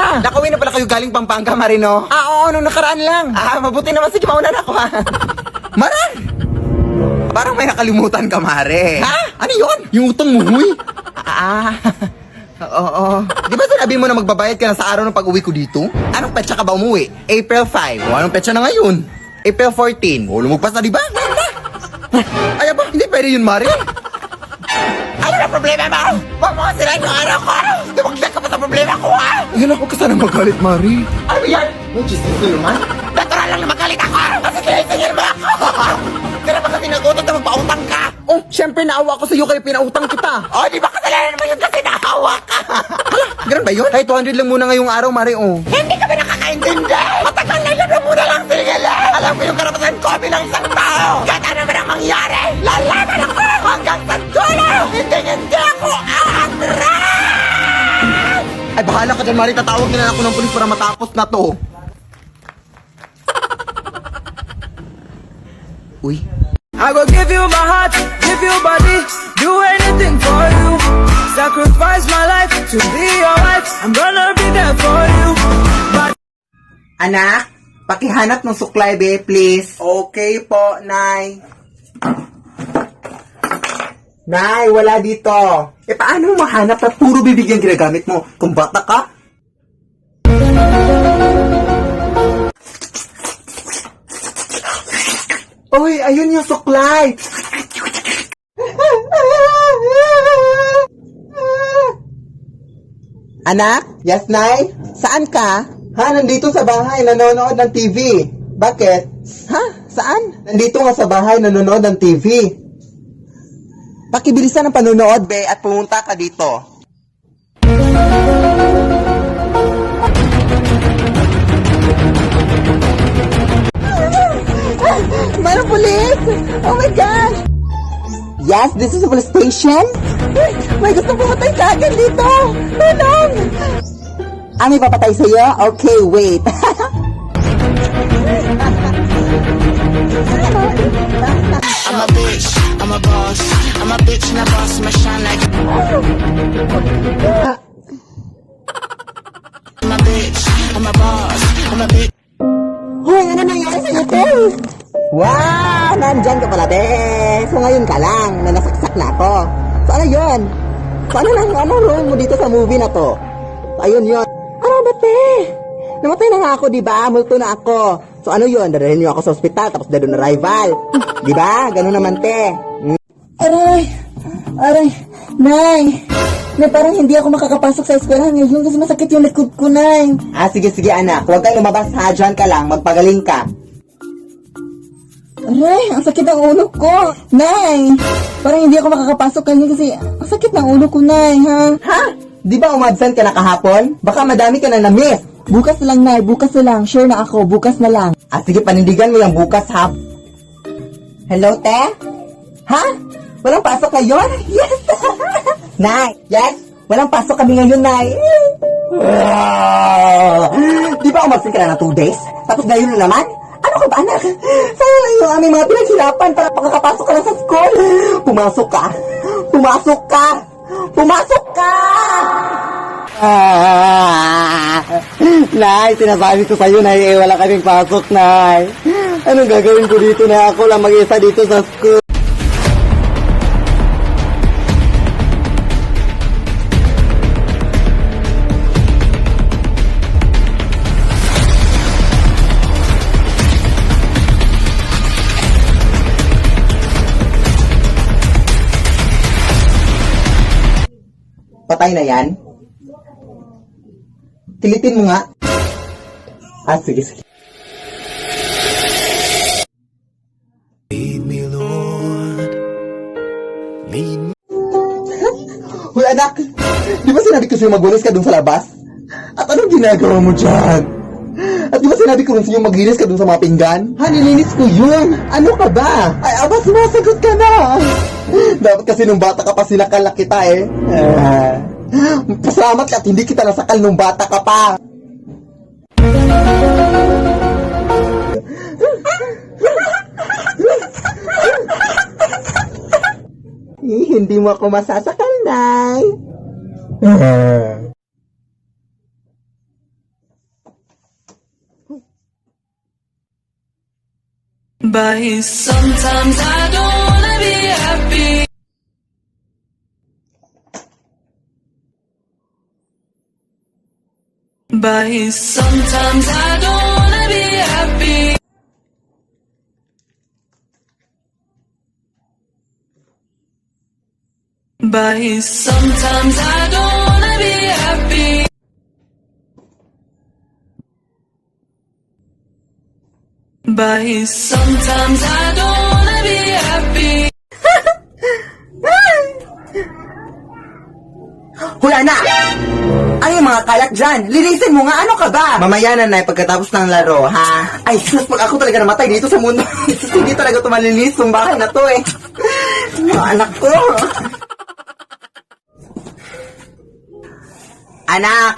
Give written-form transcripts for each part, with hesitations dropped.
na. Nakauwi na pala kayo galing Pampanga, Marino? Oo, nung nakaraan lang. Mabuti naman. Sige, mauna na ako, ha? Mara! Parang may nakalimutan ka, Mare. Ha? Ano yun? Yung utang mo, huy. Oo. Di ba sinabi mo na magbabayad ka na sa araw ng pag-uwi ko dito? Anong petsa ka ba umuwi? April 5. O, anong petsa na ngayon? April 14. O, lumagpas na, di ba? Ay, ba? Hindi pwede yun, Mare. Ano na problema mo? Huwag mo kasi yung araw ko. Dumagdag ka pa sa problema ko, ha? Yan ako ka sana magalit, Mare. Ano yan? May chismis ko naman. Natural lang na magalit ako. Kasi sinisingil mo ako. Kaya ba kasi nagutot na magpautang ka? Oh, syempre naawa ko sa'yo kaya pinautang kita. Oh, di ba kasalanan naman yun kasi naawa ka? Hala, ganun ba yun? Ay, 200 lang muna ngayong araw, Mare, oh. Hindi ka ba nakakaintindi? Matagal na lang muna lang sinigala. Alam ko yung karapatan ko bilang isang tao. Kahit ano man ang mangyari, lalaban ako hanggang sa dulo. Hindi ako aatras! Ay, bahala ka dyan, Mare. Tatawag na lang ako ng pulis para matapos na to. Uy. I will give you my heart, give you body, do anything for you. Sacrifice my life to be your wife. I'm gonna be there for you. But Anak, pakihanap ng suklay, be, please. Okay po, Nay. Nay, wala dito. Paano mahanap at puro bibigyan ginagamit mo? Kung bata ka? Uy, ayun yung suklay. Anak? Yes, Nay? Saan ka? Ha, nandito sa bahay, nanonood ng TV. Bakit? Ha? Saan? Nandito nga sa bahay, nanonood ng TV. Pakibilisan ang panonood, be, at pumunta ka dito. Manong pulis! Oh my gosh! Yes, this is a police station? May gusto pumatay sa akin dito! Tulong! May papatay sa'yo? Okay, wait. I'm a bitch, I'm a boss, I'm a bitch and a boss, I'm a shine like I'm a bitch, I'm a boss, I'm a bitch. Hoy, ano nangyari sa'yo, te? Wow! Nandyan ka pala, te. So ngayon ka lang, na nasaksak na ako. So ano yun? So ano role mo dito sa movie na to? So ayun yun. Ano ba, te? Namatay na nga ako, di ba? Multo na ako. So ano yun? Dadalhin niyo ako sa ospital, tapos dadun na rival. Di ba? Ganun naman, te. Aray! Nay! Nay, parang hindi ako makakapasok sa eskwelahan ngayon kasi masakit yung likod ko, Nay. Sige, anak. Huwag kang lumabas, ha? Diyan ka lang. Magpagaling ka. Aray, ang sakit ng ulo ko. Nay, parang hindi ako makakapasok ngayon kasi ang sakit ng ulo ko, Nay, ha? Ha? Di ba umabsent ka na kahapon? Baka madami ka na na-miss. Bukas na lang, Nay. Bukas na lang. Sure na ako. Bukas na lang. Sige, panindigan mo yung bukas, ha? Hello, te? Ha? Walang pasok ngayon? Yes! Nay, yes? Walang pasok kami ngayon, Nay. Di ba umabsent ka na 2 days? Tapos ngayon na naman? Ano ka ba, anak? Sayang lang yung aming mga pinaghirapan para makakapasok ka na sa school. Pumasok ka! Pumasok ka! Pumasok ka! Nay, sinasabi ko sa'yo, Nay, wala kaming pasok, Nay. Anong gagawin ko dito, Nay? Ako lang mag-isa dito sa school. Patay na yan? Kilitin mo nga. Sige. lead me, Lord. Lead me. Hoy, anak! Di ba sinabi ko sa'yo magwalis ka dun sa labas? At anong ginagawa mo dyan? At di ba sinabi ko rin sa'yo maglinis ka dun sa mga pinggan? Nilinis ko yun! Ano ka ba? Ay, sumasagot ka na! Dapat kasi nung bata ka pa sinakal na kita, eh. Pasalamat ka at hindi kita nasakal nung bata ka pa. Hindi mo ako masasakal, Nay. But sometimes I don't wanna be happy. But sometimes I don't wanna be happy. But sometimes I don't wanna be happy. But sometimes I don't wanna be happy. Hoy anak! Ano yung mga kalat dyan? Linisin mo nga, ano ka ba? Mamaya na, Nay, pagkatapos ng laro, ha? Ay, sus, pag ako talaga namatay dito sa mundo, sus, hindi talaga tumalinis yung bahay na to eh. Yung anak ko. Anak!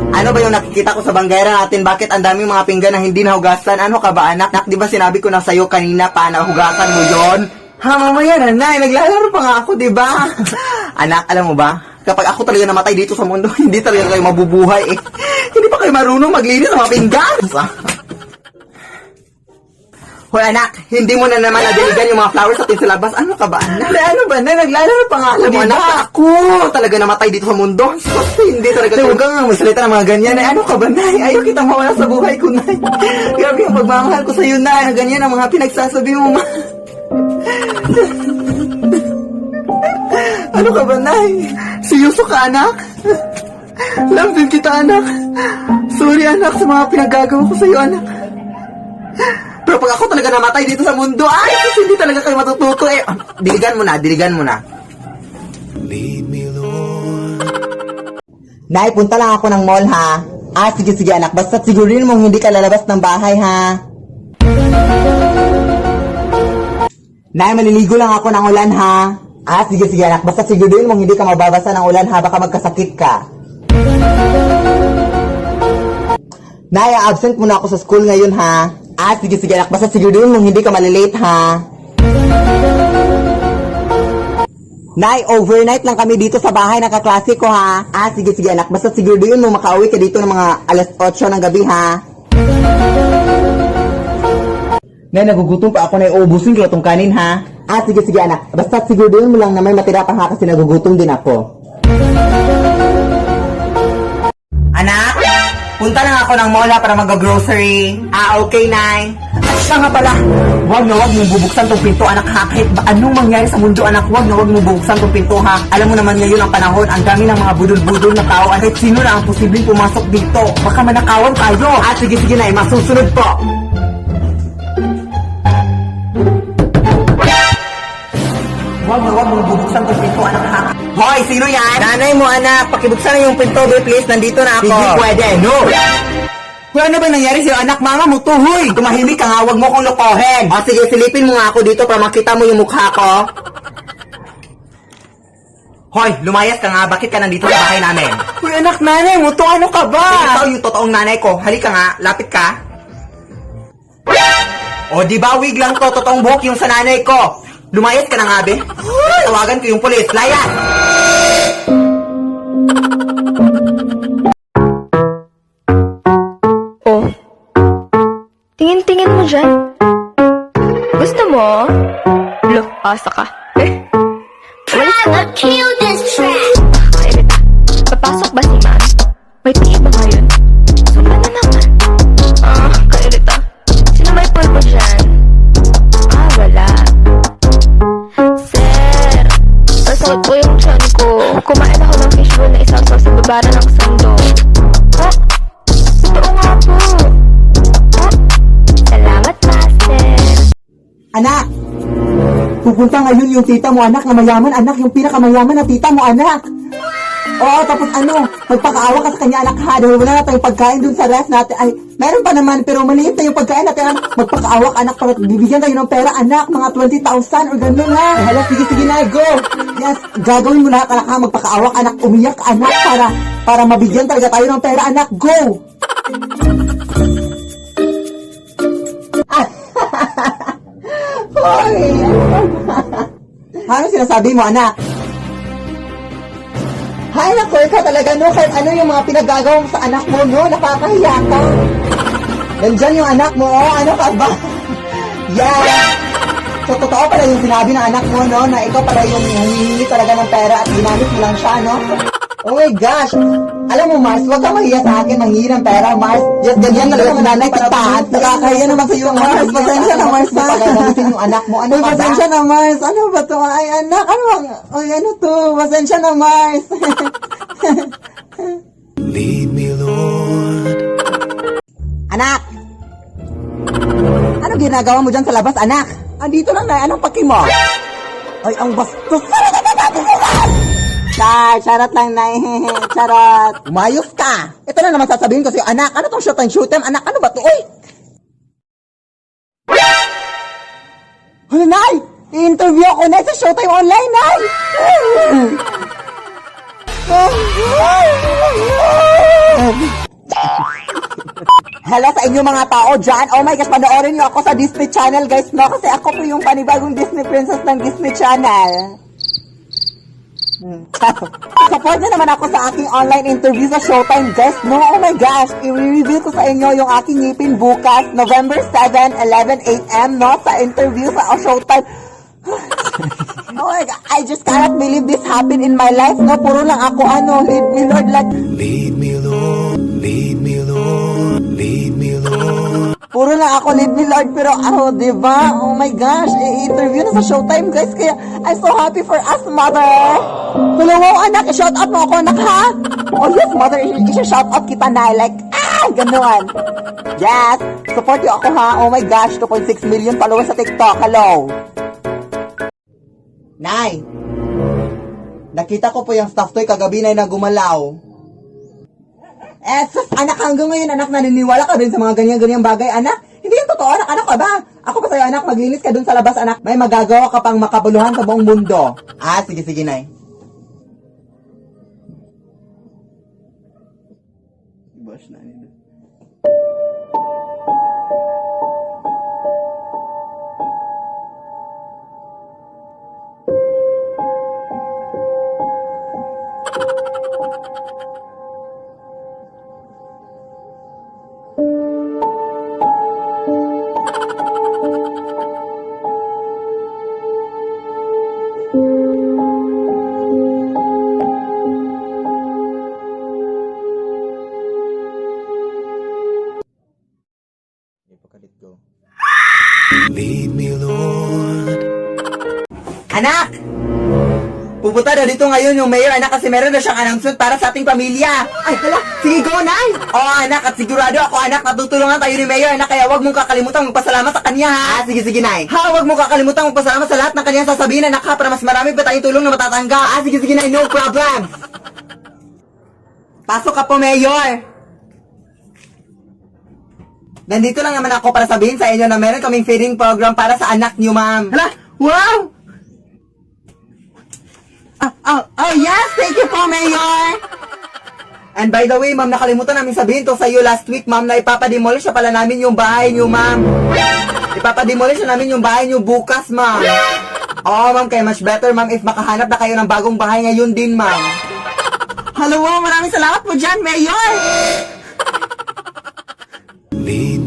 Ano ba yung nakikita ko sa banggera natin? Bakit ang daming mga pinggan na hindi nahugasan? Ano ka ba, anak? Di ba sinabi ko na sa'yo kanina pa na hugasan mo yon? Ha, mamaya na, Nay. Naglalaro pa nga ako, di ba? Anak, alam mo ba? Kapag ako talaga namatay dito sa mundo, hindi talaga kayo mabubuhay eh. Hindi pa kayo marunong maglinis ng mga pinggan. Hoy anak, hindi mo na naman nadiligan yung mga flowers natin sa labas. Ano ka ba, anak? Ano ba, na? Naglalaro pa nga ako, di ba? Anak, ako talaga namatay dito sa mundo. Sus, hindi talaga kayo. Huwag kang magsalita ng mga ganyan. Ay, ano ka ba, Nay? Ayaw kitang mawala sa buhay ko, Nay. Grabe yung pagmamahal ko sa'yo, Nay. Na ganyan ang mga pinagsasabi mo, ma. Ano ka ba, Nay? Seryoso ka, anak? Love din kita, anak. Sorry, anak, sa mga pinagagawa ko sa'yo, anak. Pero pag ako talaga namatay dito sa mundo, ay, sus, hindi talaga kayo matututo eh. Diligan mo na, diligan mo na. Nay, punta lang ako ng mall, ha? Ah, sige, sige, anak. Basta sigurin mong hindi ka lalabas ng bahay, ha? Nay, maliligo lang ako ng ulan, ha? Ah, sige, sige, anak. Basta sigurin mong hindi ka mababasa ng ulan, ha? Baka magkasakit ka. Nay, absent muna ako sa school ngayon, ha? Ah, sige, sige, anak. Basta sigurin mong hindi ka malilate, ha? Nay, overnight lang kami dito sa bahay ng kaklase ko, ha? Ah, sige, sige, anak. Basta sigurin mo makauwi ka dito ng mga alas 8 ng gabi, ha? Nay, nagugutom pa ako na iubusin ko itong kanin, ha? Ah, sige, sige, anak. Basta sigurin mo lang na may matira pa, ha? Kasi nagugutom din ako. Anak, punta lang ako ng mall, ha, para mag-grocery. Ah, okay, Nay. At siya nga pala, wag mong bubuksan tong pinto, anak, ha? Kahit ba anong mangyari sa mundo, anak, wag mong bubuksan tong pinto, ha? Alam mo naman ngayon ang panahon, ang dami ng mga budol-budol na tao, at kahit sino na ang posibleng pumasok dito. Baka manakawan tayo. Ah, sige, sige, Nay, masusunod po. Wag mong bubuksan tong pinto, anak, ha? Hoy, sino yan? Nanay mo, anak. Pakibuksan na yung pinto, babe, please. Nandito na ako. Hindi pwede, no. Hoy, ano ba nangyari sa'yo, anak? Mama mo to, hoy. Tumahimik ka nga, wag mo kong lokohin. O, sige, silipin mo nga ako dito para makita mo yung mukha ko. Hoy, lumayas ka nga. Bakit ka nandito sa bahay namin? Hoy, anak, nanay mo to. Ano ka ba? Ikaw yung totoong nanay ko. Halika nga, lapit ka. O, di ba, wig lang to. Totoong buhok yung sa nanay ko. Lumayas ka na nga, be. Tawagan ko yung pulis. Layas! Oh. Tingin-tingin mo dyan. Gusto mo? Lo, asa ka. Kill this track. Kailita. Papasok ba si ma'am? May tingin ba ngayon? Sumba na naman. Ah, kailita. Sino may pulpo dyan? Ah, wala. Sir, nasakit po yung tiyan ko. Kumain ako ng fishbowl na isang sauce sa babara ng sando. Oh, totoo nga po. Oh, salamat, master. Anak! Pupunta ngayon yung tita mo, anak, na mayaman, anak. Yung pinakamayaman na tita mo, anak. Oo, tapos ano, magpakaawa ka sa kanya, anak, ha? Dahil wala na tayong pagkain dun sa rest natin. Ay, meron pa naman, pero maliit na yung pagkain natin. Magpakaawa ka, anak, para bibigyan tayo ng pera, anak. Mga 20,000 or gano'n, ha? Hala, sige, sige na, go. Yes, gagawin mo lahat, anak, ha? Magpakaawa ka, anak. Umiyak, anak, para mabigyan talaga tayo ng pera, anak. Go! Hoy! Ano sinasabi mo, anak? Hay, naku, ikaw talaga, no? Kahit ano yung mga pinagagawa mo sa anak mo, no? Nakakahiya ka. Nandyan yung anak mo, oh. Ano ka ba? Yes! So, totoo pala yung sinabi ng anak mo, no? Na ikaw pala yung humihingi talaga ng pera at ginamit mo lang siya, no? Oh my gosh! Alam mo, Mars, huwag kang mahiya sa akin manghingi ng pera, Mars. Yes, ganyan talaga mga nanay kita. Nakakahiya naman sa iyo, Mars. Pasensya na, Mars, ha? Pagkakamitin yung anak mo. Ano ba? Pasensya na, Mars. Ano ba to? Ay, anak, ano bang? Ay, ano to? Pasensya na, Mars. Lead me, Lord. Anak! Ano ginagawa mo dyan sa labas, anak? Andito lang na, anong paki mo? Ay, ang bastos! Charot lang, Nay. Charot. Umayos ka. Ito na naman sasabihin ko sa'yo, anak. Ano tong short and shoot them? Anak, ano ba to? Uy! Ano, Nay? I-interview ako, Nay, sa Showtime Online, Nay! Hello sa inyo mga tao dyan. Oh my gosh, panoorin niyo ako sa Disney Channel, guys, no? Kasi ako po yung panibagong Disney princess ng Disney Channel. Support na naman ako sa aking online interview sa Showtime, guys, no? Oh my gosh, i-reveal ko sa inyo yung aking ngipin bukas, November 7, 11 a.m., no? Sa interview sa Showtime. Oh my God, I just cannot believe this happened in my life, no? Puro lang ako, lead me, Lord, like, Lead me, Lord. Lead me, Lord. Lead me, Lord. puro lang ako, lead me, Lord, pero diba? Oh my gosh, i-interview na sa Showtime, guys, kaya I'm so happy for us, mother. Hello, anak, i-shout out mo ako, anak, ha? Oh yes, mother, i-shout out kita na, like, ganon. Yes, support niyo ako, ha? Oh my gosh, 2.6 million followers sa TikTok, hello. Nay, nakita ko po yung stuff toy kagabi na gumalaw. Sus, anak, hanggang ngayon, anak, naniniwala ka din sa mga ganyan-ganyang bagay, anak? Hindi yung totoo, anak, ka ba? Ako pa sa'yo, anak, maglinis ka dun sa labas, anak. May magagawa ka pang makabuluhan sa buong mundo. Sige, Nay. Boss na nila. Lead me, Lord. Anak! Pupunta na dito ngayon yung mayor, anak, kasi meron na siyang announcement para sa ating pamilya. Ay, hala, sige, go, Nay! Oo, anak, at sigurado ako, anak, natutulungan tayo ni mayor, anak, kaya wag mong kakalimutan magpasalamat sa kanya, ha? Sige, Nay. Ha, wag mong kakalimutan magpasalamat sa lahat ng kanyang sasabihin, anak, ha, para mas marami pa tayong tulong na matatanggap. Sige, Nay, no problem. Pasok ka po, mayor. Nandito lang naman ako para sabihin sa inyo na meron kaming feeding program para sa anak niyo, ma'am. Hala, wow! Oh, yes! Thank you po, Mayor! And by the way, ma'am, nakalimutan namin sabihin to sa iyo last week, ma'am, na ipapademolish na pala namin yung bahay niyo, ma'am. Ipapademolish na namin yung bahay niyo bukas, ma'am. Oo, ma'am, kaya much better, ma'am, if makahanap na kayo ng bagong bahay ngayon din, ma'am. Hello, maraming salamat po dyan, Mayor! Lead